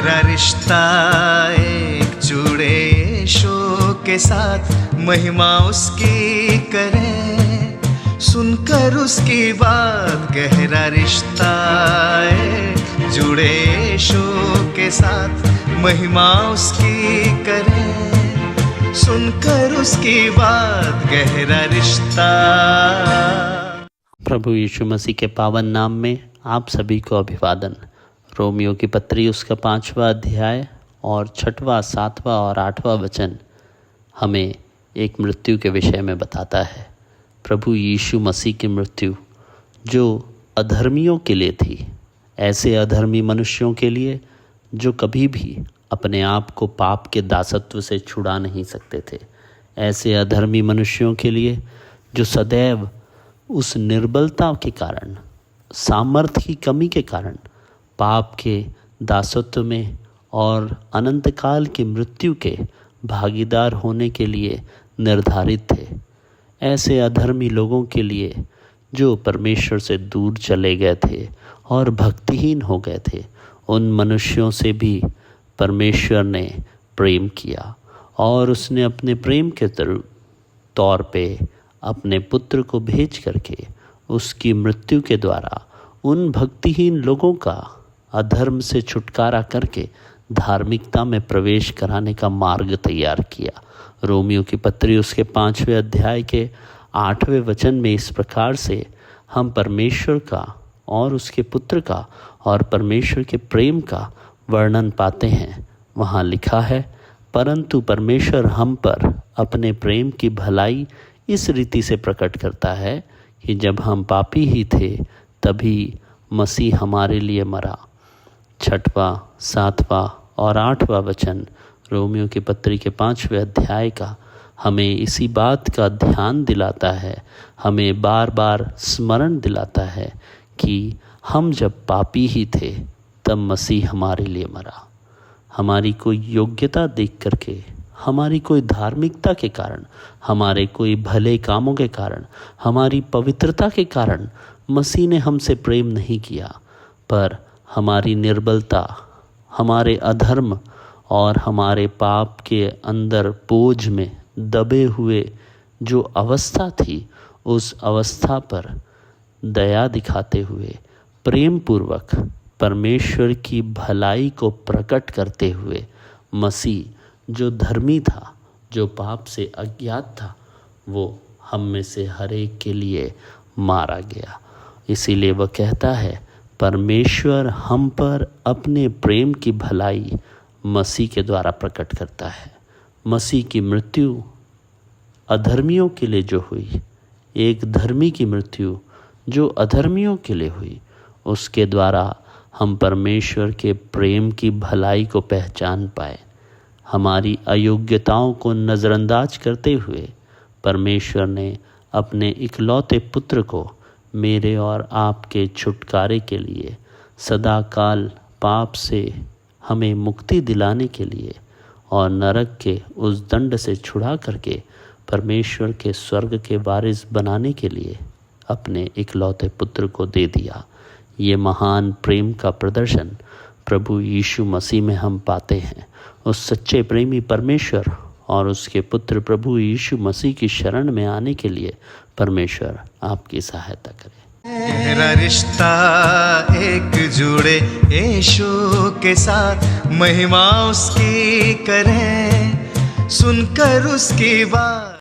गहरा रिश्ता एक जुड़े यीशु के साथ, महिमा उसकी करें सुनकर उसकी बात। गहरा रिश्ता एक जुड़े यीशु के साथ, महिमा उसकी करें सुनकर उसकी बात। गहरा रिश्ता। प्रभु यीशु मसीह के पावन नाम में आप सभी को अभिवादन। रोमियो की पत्री उसका 5वां अध्याय और 6वां, 7वां और 8वां वचन हमें एक मृत्यु के विषय में बताता है। प्रभु यीशु मसीह की मृत्यु जो अधर्मियों के लिए थी, ऐसे अधर्मी मनुष्यों के लिए जो कभी भी अपने आप को पाप के दासत्व से छुड़ा नहीं सकते थे, ऐसे अधर्मी मनुष्यों के लिए जो सदैव उस निर्बलता के कारण, सामर्थ्य की कमी के कारण पाप के दासत्व में और अनंत काल की मृत्यु के भागीदार होने के लिए निर्धारित थे। ऐसे अधर्मी लोगों के लिए जो परमेश्वर से दूर चले गए थे और भक्तिहीन हो गए थे, उन मनुष्यों से भी परमेश्वर ने प्रेम किया और उसने अपने प्रेम के तौर पे अपने पुत्र को भेज करके उसकी मृत्यु के द्वारा उन भक्तिहीन लोगों का अधर्म से छुटकारा करके धार्मिकता में प्रवेश कराने का मार्ग तैयार किया। रोमियो की पत्री उसके 5वें अध्याय के 8वें वचन में इस प्रकार से हम परमेश्वर का और उसके पुत्र का और परमेश्वर के प्रेम का वर्णन पाते हैं। वहाँ लिखा है, परंतु परमेश्वर हम पर अपने प्रेम की भलाई इस रीति से प्रकट करता है कि जब हम पापी ही थे तभी मसीह हमारे लिए मरा। 6वां, 7वां और 8वां वचन रोमियो की पत्री के 5वें अध्याय का हमें इसी बात का ध्यान दिलाता है, हमें बार बार स्मरण दिलाता है कि हम जब पापी ही थे तब मसीह हमारे लिए मरा। हमारी कोई योग्यता देख करके, हमारी कोई धार्मिकता के कारण, हमारे कोई भले कामों के कारण, हमारी पवित्रता के कारण मसीह ने हमसे प्रेम नहीं किया, पर हमारी निर्बलता, हमारे अधर्म और हमारे पाप के अंदर बोझ में दबे हुए जो अवस्था थी, उस अवस्था पर दया दिखाते हुए प्रेम पूर्वक परमेश्वर की भलाई को प्रकट करते हुए मसीह जो धर्मी था, जो पाप से अज्ञात था, वो हम में से हर एक के लिए मारा गया। इसीलिए वह कहता है, परमेश्वर हम पर अपने प्रेम की भलाई मसीह के द्वारा प्रकट करता है। मसीह की मृत्यु अधर्मियों के लिए जो हुई, एक धर्मी की मृत्यु जो अधर्मियों के लिए हुई, उसके द्वारा हम परमेश्वर के प्रेम की भलाई को पहचान पाए। हमारी अयोग्यताओं को नज़रअंदाज करते हुए परमेश्वर ने अपने इकलौते पुत्र को मेरे और आपके छुटकारे के लिए, सदा काल पाप से हमें मुक्ति दिलाने के लिए और नरक के उस दंड से छुड़ा करके परमेश्वर के स्वर्ग के वारिस बनाने के लिए अपने इकलौते पुत्र को दे दिया। ये महान प्रेम का प्रदर्शन प्रभु यीशु मसीह में हम पाते हैं। उस सच्चे प्रेमी परमेश्वर और उसके पुत्र प्रभु यीशु मसीह की शरण में आने के लिए परमेश्वर आपकी सहायता करे। गहरा रिश्ता एक जुड़े यीशु के साथ, महिमा उसकी करें सुनकर उसकी बात।